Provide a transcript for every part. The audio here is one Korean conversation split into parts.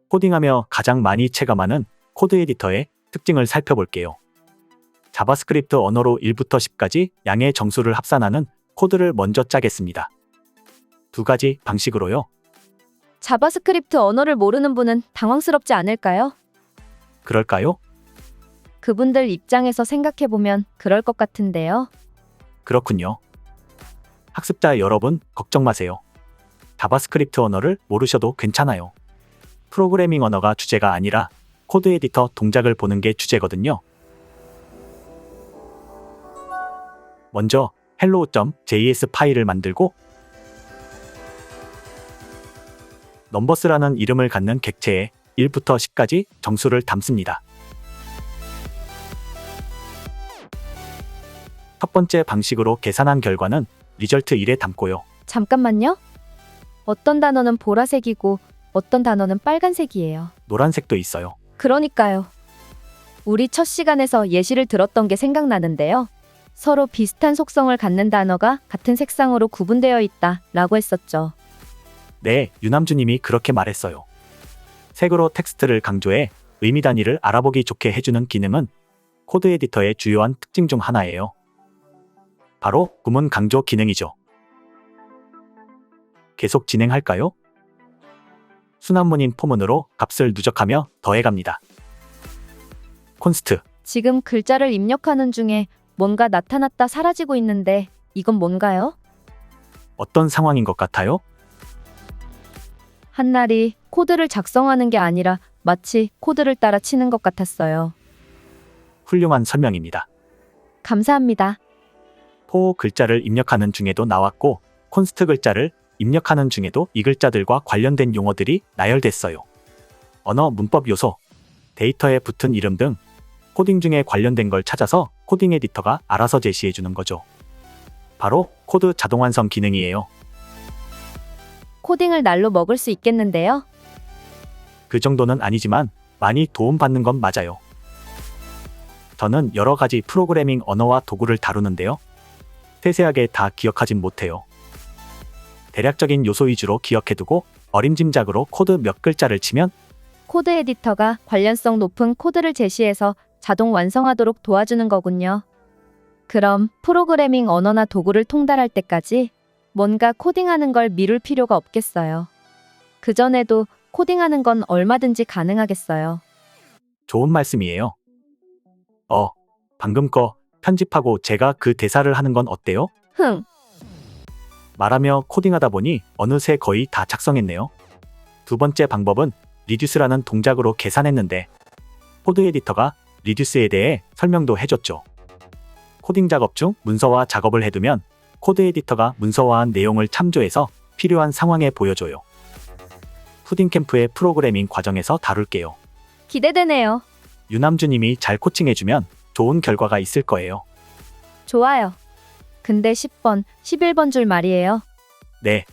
코딩하며 가장 많이 체감하는 코드 에디터의 특징을 살펴볼게요. 자바스크립트 언어로 1부터 10까지 양의 정수를 합산하는 코드를 먼저 짜겠습니다. 두 가지 방식으로요. 자바스크립트 언어를 모르는 분은 당황스럽지 않을까요? 그럴까요? 그분들 입장에서 생각해보면 그럴 것 같은데요. 그렇군요. 학습자 여러분, 걱정 마세요. 자바스크립트 언어를 모르셔도 괜찮아요. 프로그래밍 언어가 주제가 아니라 코드 에디터 동작을 보는 게 주제거든요. 먼저 hello.js 파일을 만들고 넘버스라는 이름을 갖는 객체에 1부터 10까지 정수를 담습니다. 첫 번째 방식으로 계산한 결과는 리절트 1에 담고요. 잠깐만요. 어떤 단어는 보라색이고 어떤 단어는 빨간색이에요. 노란색도 있어요. 그러니까요. 우리 첫 시간에서 예시를 들었던 게 생각나는데요. 서로 비슷한 속성을 갖는 단어가 같은 색상으로 구분되어 있다 라고 했었죠. 네, 유남주님이 그렇게 말했어요. 색으로 텍스트를 강조해 의미 단위를 알아보기 좋게 해주는 기능은 코드 에디터의 주요한 특징 중 하나예요. 바로 구문 강조 기능이죠. 계속 진행할까요? 순환문인 포문으로 값을 누적하며 더해갑니다. 콘스트. 지금 글자를 입력하는 중에 뭔가 나타났다 사라지고 있는데 이건 뭔가요? 어떤 상황인 것 같아요? 한나리 코드를 작성하는 게 아니라 마치 코드를 따라 치는 것 같았어요. 훌륭한 설명입니다. 감사합니다. 포 글자를 입력하는 중에도 나왔고 콘스트 글자를 입력하는 중에도 이 글자들과 관련된 용어들이 나열됐어요. 언어 문법 요소, 데이터에 붙은 이름 등 코딩 중에 관련된 걸 찾아서 코딩 에디터가 알아서 제시해 주는 거죠. 바로 코드 자동 완성 기능이에요. 코딩을 날로 먹을 수 있겠는데요? 그 정도는 아니지만 많이 도움받는 건 맞아요. 저는 여러 가지 프로그래밍 언어와 도구를 다루는데요. 세세하게 다 기억하진 못해요. 대략적인 요소 위주로 기억해두고 어림짐작으로 코드 몇 글자를 치면 코드 에디터가 관련성 높은 코드를 제시해서 자동 완성하도록 도와주는 거군요. 그럼 프로그래밍 언어나 도구를 통달할 때까지 뭔가 코딩하는 걸 미룰 필요가 없겠어요. 그전에도 코딩하는 건 얼마든지 가능하겠어요. 좋은 말씀이에요. 방금 거 편집하고 제가 그 대사를 하는 건 어때요? 흥, 말하며 코딩하다 보니 어느새 거의 다 작성했네요. 두 번째 방법은 리듀스라는 동작으로 계산했는데 코드 에디터가 리듀스에 대해 설명도 해줬죠. 코딩 작업 중 문서화 작업을 해두면 코드 에디터가 문서화한 내용을 참조해서 필요한 상황에 보여줘요. 푸딩 캠프의 프로그래밍 과정에서 다룰게요. 기대되네요. 유남주님이 잘 코칭해주면 좋은 결과가 있을 거예요. 좋아요. 근데 10번, 11번 줄 말이에요. 네,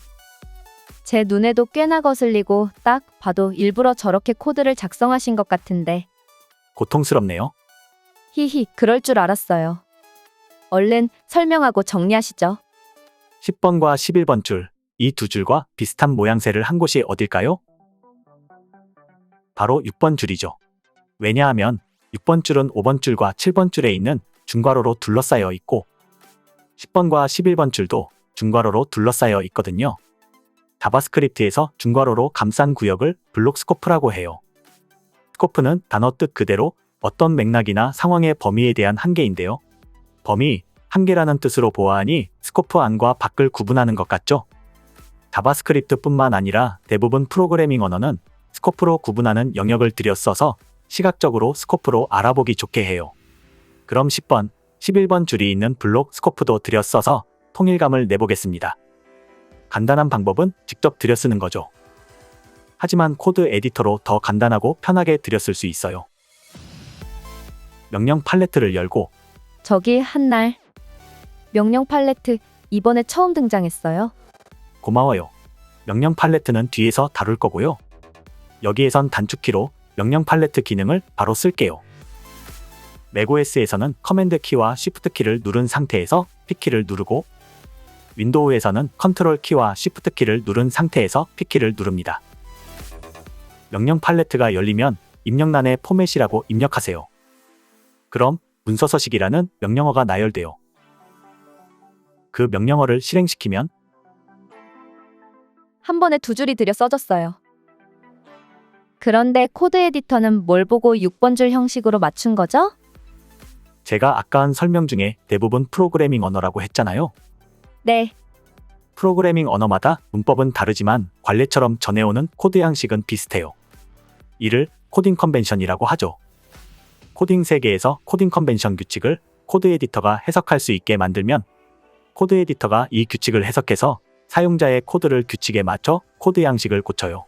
제 눈에도 꽤나 거슬리고 딱 봐도 일부러 저렇게 코드를 작성하신 것 같은데. 고통스럽네요. 히히, 그럴 줄 알았어요. 얼른 설명하고 정리하시죠. 10번과 11번 줄, 이 두 줄과 비슷한 모양새를 한 곳이 어딜까요? 바로 6번 줄이죠. 왜냐하면 6번 줄은 5번 줄과 7번 줄에 있는 중괄호로 둘러싸여 있고 10번과 11번 줄도 중괄호로 둘러싸여 있거든요. 자바스크립트에서 중괄호로 감싼 구역을 블록 스코프라고 해요. 스코프는 단어 뜻 그대로 어떤 맥락이나 상황의 범위에 대한 한계인데요. 범위, 한계라는 뜻으로 보아하니 스코프 안과 밖을 구분하는 것 같죠? 자바스크립트뿐만 아니라 대부분 프로그래밍 언어는 스코프로 구분하는 영역을 들여 써서 시각적으로 스코프로 알아보기 좋게 해요. 그럼 10번, 11번 줄이 있는 블록 스코프도 들여 써서 통일감을 내보겠습니다. 간단한 방법은 직접 들여 쓰는 거죠. 하지만 코드 에디터로 더 간단하고 편하게 들여 쓸 수 있어요. 명령 팔레트를 열고 저기 한날. 명령 팔레트 이번에 처음 등장했어요. 고마워요. 명령 팔레트는 뒤에서 다룰 거고요. 여기에선 단축키로 명령 팔레트 기능을 바로 쓸게요. 맥OS에서는 커맨드 키와 쉬프트 키를 누른 상태에서 P키를 누르고 윈도우에서는 컨트롤 키와 쉬프트 키를 누른 상태에서 P키를 누릅니다. 명령 팔레트가 열리면 입력란에 포맷이라고 입력하세요. 그럼 문서 서식이라는 명령어가 나열돼요. 그 명령어를 실행시키면 한 번에 두 줄이 들여 써졌어요. 그런데 코드 에디터는 뭘 보고 6번 줄 형식으로 맞춘 거죠? 제가 아까 한 설명 중에 대부분 프로그래밍 언어라고 했잖아요. 네, 프로그래밍 언어마다 문법은 다르지만 관례처럼 전해오는 코드 양식은 비슷해요. 이를 코딩 컨벤션이라고 하죠. 코딩 세계에서 코딩 컨벤션 규칙을 코드 에디터가 해석할 수 있게 만들면 코드 에디터가 이 규칙을 해석해서 사용자의 코드를 규칙에 맞춰 코드 양식을 고쳐요.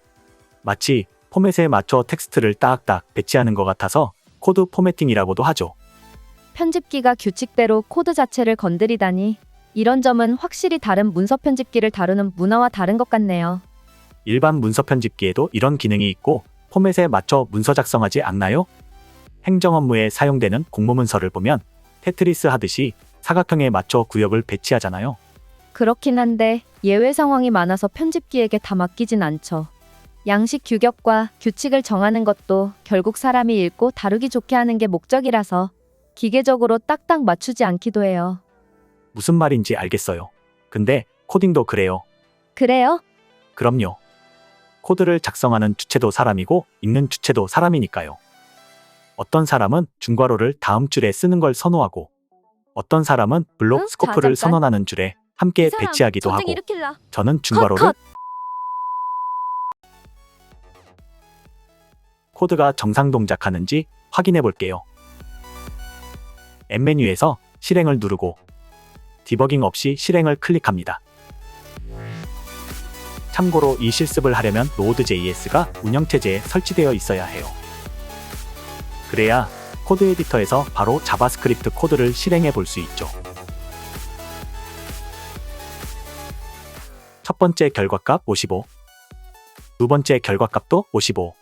마치 포맷에 맞춰 텍스트를 딱딱 배치하는 것 같아서 코드 포매팅이라고도 하죠. 편집기가 규칙대로 코드 자체를 건드리다니 이런 점은 확실히 다른 문서 편집기를 다루는 문화와 다른 것 같네요. 일반 문서 편집기에도 이런 기능이 있고 포맷에 맞춰 문서 작성하지 않나요? 행정 업무에 사용되는 공모문서를 보면 테트리스 하듯이 사각형에 맞춰 구역을 배치하잖아요. 그렇긴 한데 예외 상황이 많아서 편집기에게 다 맡기진 않죠. 양식 규격과 규칙을 정하는 것도 결국 사람이 읽고 다루기 좋게 하는 게 목적이라서 기계적으로 딱딱 맞추지 않기도 해요. 무슨 말인지 알겠어요. 근데 코딩도 그래요. 그래요? 그럼요. 코드를 작성하는 주체도 사람이고 읽는 주체도 사람이니까요. 어떤 사람은 중괄호를 다음 줄에 쓰는 걸 선호하고 어떤 사람은 블록 응? 스코프를 잠깐. 선언하는 줄에 함께 이 사람 배치하기도 전쟁 하고 일으킬라. 저는 중괄호를 컷! 코드가 정상 동작하는지 확인해 볼게요. M 메뉴에서 실행을 누르고 디버깅 없이 실행을 클릭합니다. 참고로 이 실습을 하려면 Node.js가 운영체제에 설치되어 있어야 해요. 그래야 코드 에디터에서 바로 자바스크립트 코드를 실행해 볼 수 있죠. 첫 번째 결과값 55, 두 번째 결과값도 55,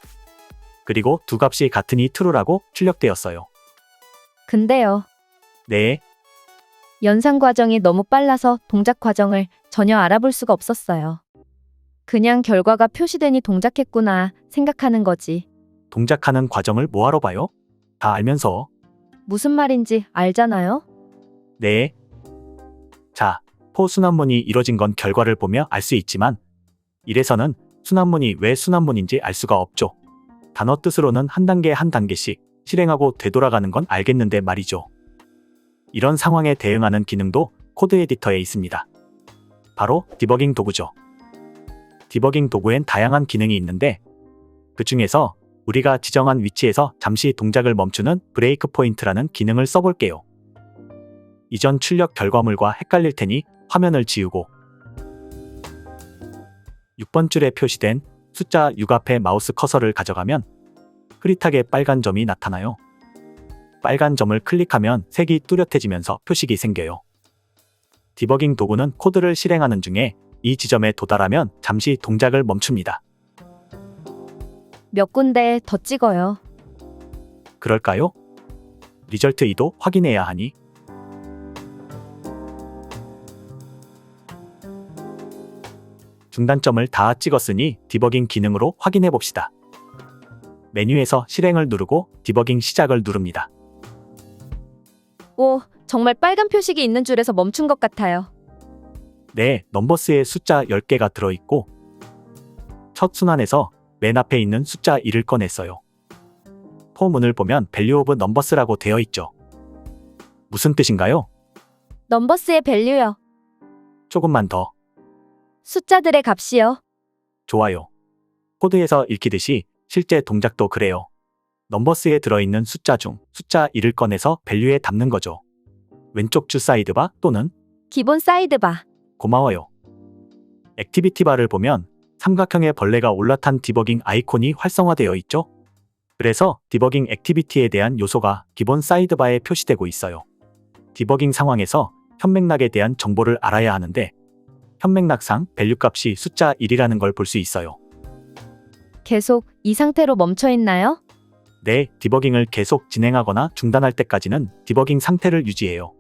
그리고 두 값이 같으니 true라고 출력되었어요. 근데요. 네, 연산 과정이 너무 빨라서 동작 과정을 전혀 알아볼 수가 없었어요. 그냥 결과가 표시되니 동작했구나 생각하는 거지. 동작하는 과정을 뭐하러 봐요? 다 알면서. 무슨 말인지 알잖아요? 네. 자, 포 순환문이 이뤄진 건 결과를 보며 알 수 있지만 이래서는 순환문이 왜 순환문인지 알 수가 없죠. 단어 뜻으로는 한 단계 한 단계씩 실행하고 되돌아가는 건 알겠는데 말이죠. 이런 상황에 대응하는 기능도 코드 에디터에 있습니다. 바로 디버깅 도구죠. 디버깅 도구엔 다양한 기능이 있는데 그 중에서 우리가 지정한 위치에서 잠시 동작을 멈추는 브레이크 포인트라는 기능을 써볼게요. 이전 출력 결과물과 헷갈릴 테니 화면을 지우고 6번 줄에 표시된 숫자 6 앞에 마우스 커서를 가져가면 흐릿하게 빨간 점이 나타나요. 빨간 점을 클릭하면 색이 뚜렷해지면서 표식이 생겨요. 디버깅 도구는 코드를 실행하는 중에 이 지점에 도달하면 잠시 동작을 멈춥니다. 몇 군데 더 찍어요. 그럴까요? 리절트 2도 확인해야 하니 중단점을 다 찍었으니 디버깅 기능으로 확인해 봅시다. 메뉴에서 실행을 누르고 디버깅 시작을 누릅니다. 오, 정말 빨간 표식이 있는 줄에서 멈춘 것 같아요. 네, 넘버스에 숫자 10개가 들어있고 첫 순환에서 맨 앞에 있는 숫자 1을 꺼냈어요. 포문을 보면 value of numbers라고 되어 있죠. 무슨 뜻인가요? 넘버스의 밸류요. 조금만 더. 숫자들의 값이요. 좋아요. 코드에서 읽히듯이 실제 동작도 그래요. 넘버스에 들어있는 숫자 중 숫자 1을 꺼내서 value에 담는 거죠. 왼쪽 줄 사이드바 또는 기본 사이드바. 고마워요. 액티비티 바를 보면 삼각형의 벌레가 올라탄 디버깅 아이콘이 활성화되어 있죠. 그래서 디버깅 액티비티에 대한 요소가 기본 사이드바에 표시되고 있어요. 디버깅 상황에서 현맥락에 대한 정보를 알아야 하는데 현맥락상 밸류 값이 숫자 1이라는 걸 볼 수 있어요. 계속 이 상태로 멈춰 있나요? 네, 디버깅을 계속 진행하거나 중단할 때까지는 디버깅 상태를 유지해요.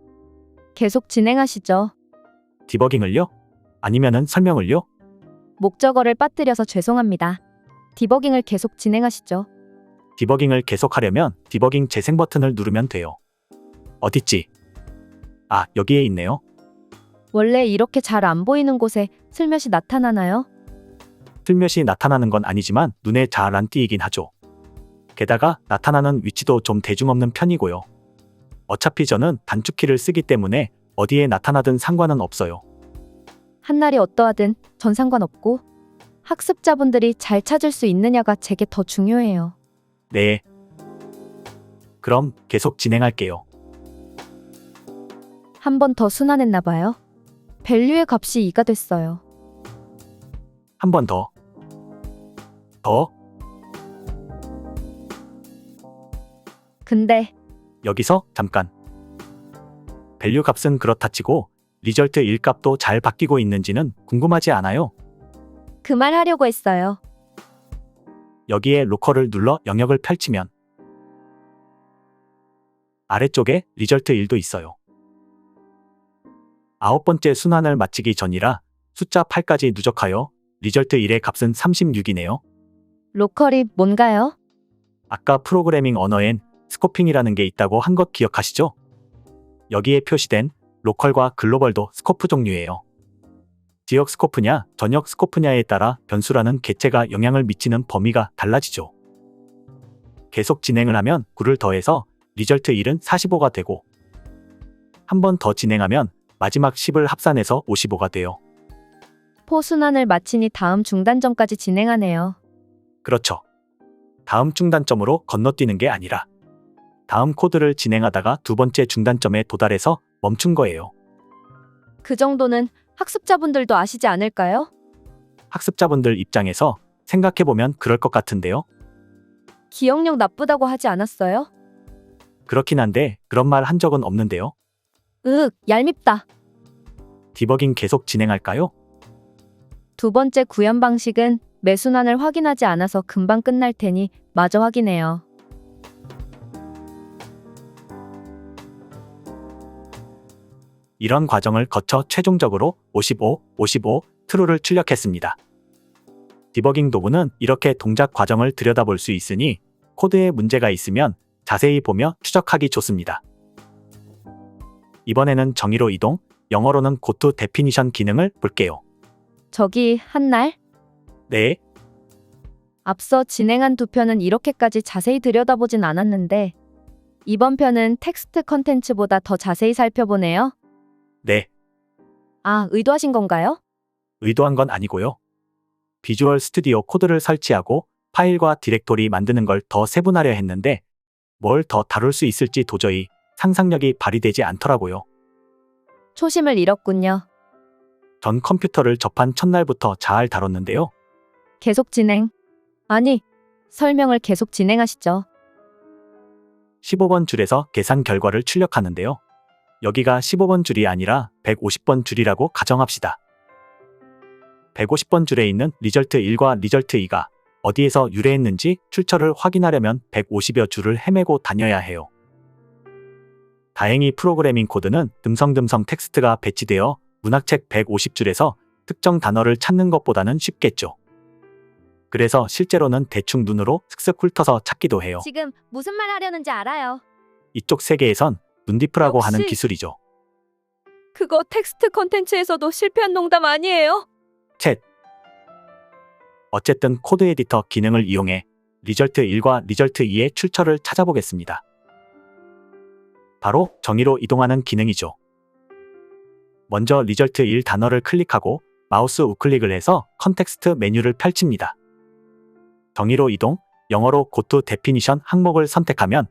계속 진행하시죠. 디버깅을요? 아니면은 설명을요? 목적어를 빠뜨려서 죄송합니다. 디버깅을 계속 진행하시죠. 디버깅을 계속하려면 디버깅 재생 버튼을 누르면 돼요. 어딨지? 아, 여기에 있네요. 원래 이렇게 잘 안 보이는 곳에 슬며시 나타나나요? 슬며시 나타나는 건 아니지만 눈에 잘 안 띄이긴 하죠. 게다가 나타나는 위치도 좀 대중 없는 편이고요. 어차피 저는 단축키를 쓰기 때문에 어디에 나타나든 상관은 없어요. 한날이 어떠하든 전 상관없고 학습자분들이 잘 찾을 수 있느냐가 제게 더 중요해요. 네. 그럼 계속 진행할게요. 한 번 더 순환했나 봐요. 밸류의 값이 2가 됐어요. 한 번 더. 더. 근데 여기서 잠깐. 밸류 값은 그렇다 치고 리절트 1 값도 잘 바뀌고 있는지는 궁금하지 않아요? 그 말 하려고 했어요. 여기에 로컬을 눌러 영역을 펼치면 아래쪽에 리절트 1도 있어요. 9번째 순환을 마치기 전이라 숫자 8까지 누적하여 리절트 1의 값은 36이네요. 로컬이 뭔가요? 아까 프로그래밍 언어엔 스코핑이라는 게 있다고 한 것 기억하시죠? 여기에 표시된 로컬과 글로벌도 스코프 종류예요. 지역 스코프냐 전역 스코프냐에 따라 변수라는 객체가 영향을 미치는 범위가 달라지죠. 계속 진행을 하면 9를 더해서 리절트 1은 45가 되고 한 번 더 진행하면 마지막 10을 합산해서 55가 돼요. 포순환을 마치니 다음 중단점까지 진행하네요. 그렇죠. 다음 중단점으로 건너뛰는 게 아니라 다음 코드를 진행하다가 두 번째 중단점에 도달해서 멈춘 거예요. 그 정도는 학습자분들도 아시지 않을까요? 학습자분들 입장에서 생각해보면 그럴 것 같은데요. 기억력 나쁘다고 하지 않았어요? 그렇긴 한데 그런 말 한 적은 없는데요. 얄밉다. 디버깅 계속 진행할까요? 두 번째 구현 방식은 매순환을 확인하지 않아서 금방 끝날 테니 마저 확인해요. 이런 과정을 거쳐 최종적으로 55 true를 출력했습니다. 디버깅 도구는 이렇게 동작 과정을 들여다볼 수 있으니 코드에 문제가 있으면 자세히 보며 추적하기 좋습니다. 이번에는 정의로 이동, 영어로는 go to definition 기능을 볼게요. 저기 한날 네, 앞서 진행한 두 편은 이렇게까지 자세히 들여다보진 않았는데 이번 편은 텍스트 컨텐츠보다 더 자세히 살펴보네요. 네, 아, 의도하신 건가요? 의도한 건 아니고요. 비주얼 스튜디오 코드를 설치하고 파일과 디렉토리 만드는 걸 더 세분화려 했는데 뭘 더 다룰 수 있을지 도저히 상상력이 발휘되지 않더라고요. 초심을 잃었군요. 전 컴퓨터를 접한 첫날부터 잘 다뤘는데요. 계속 진행. 아니, 설명을 계속 진행하시죠. 15번 줄에서 계산 결과를 출력하는데요. 여기가 15번 줄이 아니라 150번 줄이라고 가정합시다. 150번 줄에 있는 리절트 1과 리절트 2가 어디에서 유래했는지 출처를 확인하려면 150여 줄을 헤매고 다녀야 해요. 다행히 프로그래밍 코드는 듬성듬성 텍스트가 배치되어 문학책 150줄에서 특정 단어를 찾는 것보다는 쉽겠죠. 그래서 실제로는 대충 눈으로 슥슥 훑어서 찾기도 해요. 지금 무슨 말 하려는지 알아요. 이쪽 세계에선 눈디프라고 역시. 하는 기술이죠. 그거 텍스트 컨텐츠에서도 실패한 농담 아니에요? 챗. 어쨌든 코드 에디터 기능을 이용해 리절트 1과 리절트 2의 출처를 찾아보겠습니다. 바로 정의로 이동하는 기능이죠. 먼저 리절트 1 단어를 클릭하고 마우스 우클릭을 해서 컨텍스트 메뉴를 펼칩니다. 정의로 이동, 영어로 go to definition 항목을 선택하면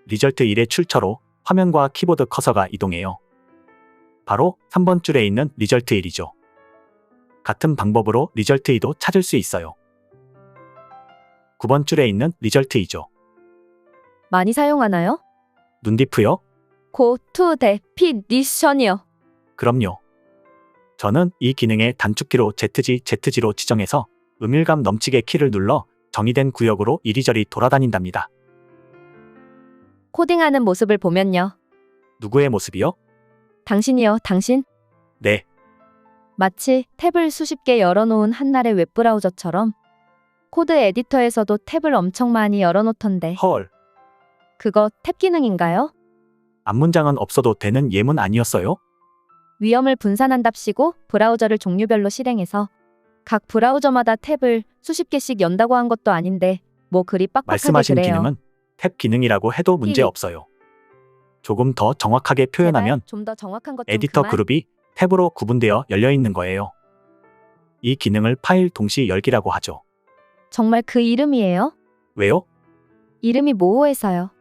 리절트 1의 출처로 화면과 키보드 커서가 이동해요. 바로 3번 줄에 있는 리절트 1이죠. 같은 방법으로 리절트 2도 찾을 수 있어요. 9번 줄에 있는 리절트 2죠. 많이 사용하나요? 눈디프요? go to definition이요. 그럼요. 저는 이 기능의 단축키로 ZG로 지정해서 은밀감 넘치게 키를 눌러 정의된 구역으로 이리저리 돌아다닌답니다. 코딩하는 모습을 보면요. 누구의 모습이요? 당신이요, 당신? 네, 마치 탭을 수십 개 열어놓은 한날의 웹브라우저처럼 코드 에디터에서도 탭을 엄청 많이 열어놓던데 헐. 그거 탭 기능인가요? 앞문장은 없어도 되는 예문 아니었어요? 위험을 분산한답시고 브라우저를 종류별로 실행해서 각 브라우저마다 탭을 수십 개씩 연다고 한 것도 아닌데 뭐 그리 빡빡하게 말씀하신 그래요. 기능은 탭 기능이라고 해도 문제 힐. 없어요. 조금 더 정확하게 표현하면 좀 더 정확한 것 좀 에디터 그만. 그룹이 탭으로 구분되어 열려 있는 거예요. 이 기능을 파일 동시 열기라고 하죠. 정말 그 이름이에요? 왜요? 이름이 모호해서요.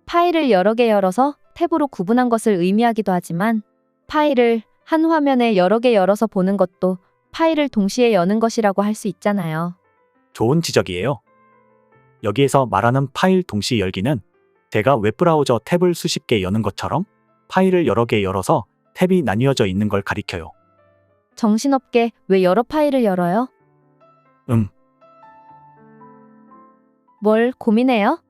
파일을 여러 개 열어서 탭으로 구분한 것을 의미하기도 하지만 파일을 한 화면에 여러 개 열어서 보는 것도 파일을 동시에 여는 것이라고 할 수 있잖아요. 좋은 지적이에요. 여기에서 말하는 파일 동시 열기는 제가 웹브라우저 탭을 수십 개 여는 것처럼 파일을 여러 개 열어서 탭이 나뉘어져 있는 걸 가리켜요. 정신없게 왜 여러 파일을 열어요? 뭘 고민해요?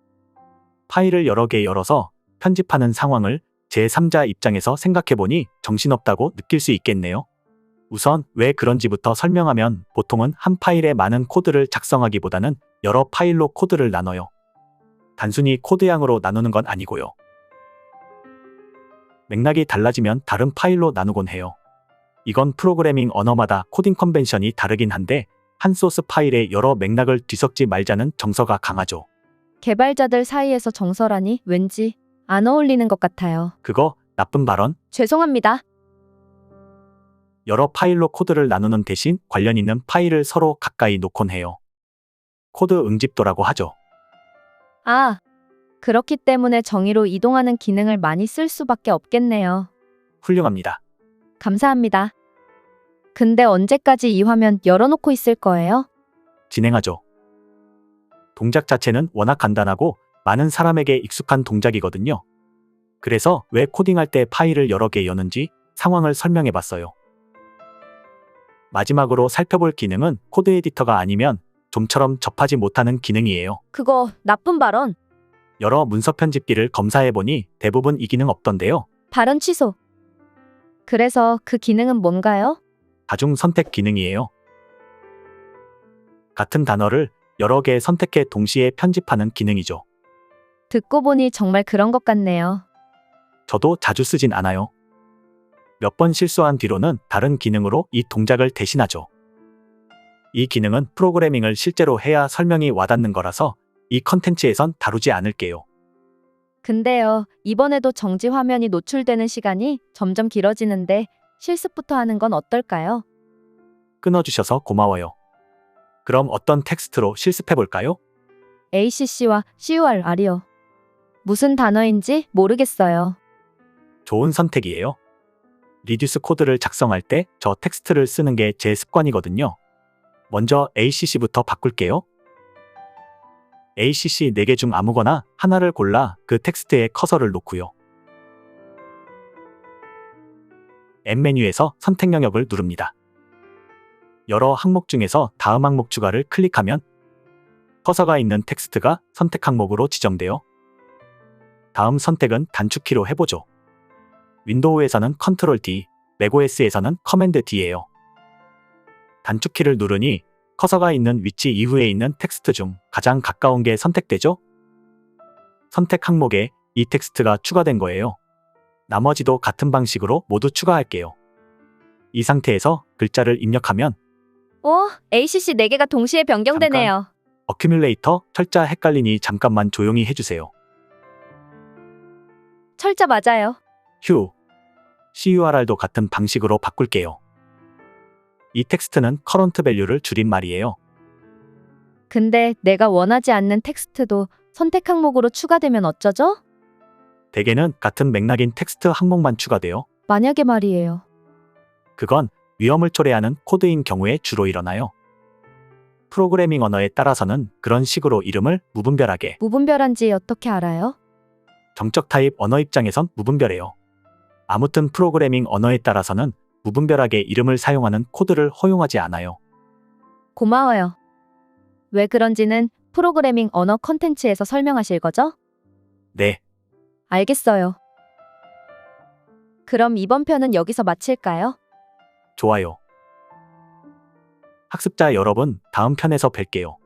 파일을 여러 개 열어서 편집하는 상황을 제3자 입장에서 생각해보니 정신없다고 느낄 수 있겠네요. 우선 왜 그런지부터 설명하면 보통은 한 파일에 많은 코드를 작성하기보다는 여러 파일로 코드를 나눠요. 단순히 코드양으로 나누는 건 아니고요. 맥락이 달라지면 다른 파일로 나누곤 해요. 이건 프로그래밍 언어마다 코딩 컨벤션이 다르긴 한데 한 소스 파일에 여러 맥락을 뒤섞지 말자는 정서가 강하죠. 개발자들 사이에서 정서라니 왠지 안 어울리는 것 같아요. 그거 나쁜 발언? 죄송합니다. 여러 파일로 코드를 나누는 대신 관련 있는 파일을 서로 가까이 놓곤 해요. 코드 응집도라고 하죠. 아, 그렇기 때문에 정의로 이동하는 기능을 많이 쓸 수밖에 없겠네요. 훌륭합니다. 감사합니다. 근데 언제까지 이 화면 열어놓고 있을 거예요? 진행하죠. 동작 자체는 워낙 간단하고 많은 사람에게 익숙한 동작이거든요. 그래서 왜 코딩할 때 파일을 여러 개 여는지 상황을 설명해 봤어요. 마지막으로 살펴볼 기능은 코드 에디터가 아니면 좀처럼 접하지 못하는 기능이에요. 그거 나쁜 발언. 여러 문서 편집기를 검사해 보니 대부분 이 기능 없던데요. 발언 취소. 그래서 그 기능은 뭔가요? 다중 선택 기능이에요. 같은 단어를 여러 개 선택해 동시에 편집하는 기능이죠. 듣고 보니 정말 그런 것 같네요. 저도 자주 쓰진 않아요. 몇 번 실수한 뒤로는 다른 기능으로 이 동작을 대신하죠. 이 기능은 프로그래밍을 실제로 해야 설명이 와닿는 거라서 이 컨텐츠에선 다루지 않을게요. 근데요, 이번에도 정지 화면이 노출되는 시간이 점점 길어지는데 실습부터 하는 건 어떨까요? 끊어주셔서 고마워요. 그럼 어떤 텍스트로 실습해 볼까요? ACC와 CUR이요. 무슨 단어인지 모르겠어요. 좋은 선택이에요. 리듀스 코드를 작성할 때 저 텍스트를 쓰는 게 제 습관이거든요. 먼저 ACC부터 바꿀게요. ACC 4개 중 아무거나 하나를 골라 그 텍스트에 커서를 놓고요. M 메뉴에서 선택 영역을 누릅니다. 여러 항목 중에서 다음 항목 추가를 클릭하면 커서가 있는 텍스트가 선택 항목으로 지정돼요. 다음 선택은 단축키로 해보죠. 윈도우에서는 컨트롤 D, 맥OS에서는 커맨드 D예요. 단축키를 누르니 커서가 있는 위치 이후에 있는 텍스트 중 가장 가까운 게 선택되죠? 선택 항목에 이 텍스트가 추가된 거예요. 나머지도 같은 방식으로 모두 추가할게요. 이 상태에서 글자를 입력하면 ACC 4개가 동시에 변경되네요. 어큐뮬레이터 철자 헷갈리니 잠깐만 조용히 해주세요. 철자 맞아요. 휴. CURR도 같은 방식으로 바꿀게요. 이 텍스트는 커런트 밸류를 줄인 말이에요. 근데 내가 원하지 않는 텍스트도 선택 항목으로 추가되면 어쩌죠? 대개는 같은 맥락인 텍스트 항목만 추가돼요. 만약에 말이에요. 그건 위험을 초래하는 코드인 경우에 주로 일어나요. 프로그래밍 언어에 따라서는 그런 식으로 이름을 무분별하게, 무분별한지 어떻게 알아요? 정적 타입 언어 입장에선 무분별해요. 아무튼 프로그래밍 언어에 따라서는 무분별하게 이름을 사용하는 코드를 허용하지 않아요. 고마워요. 왜 그런지는 프로그래밍 언어 컨텐츠에서 설명하실 거죠? 네, 알겠어요. 그럼 이번 편은 여기서 마칠까요? 좋아요. 학습자 여러분, 다음 편에서 뵐게요.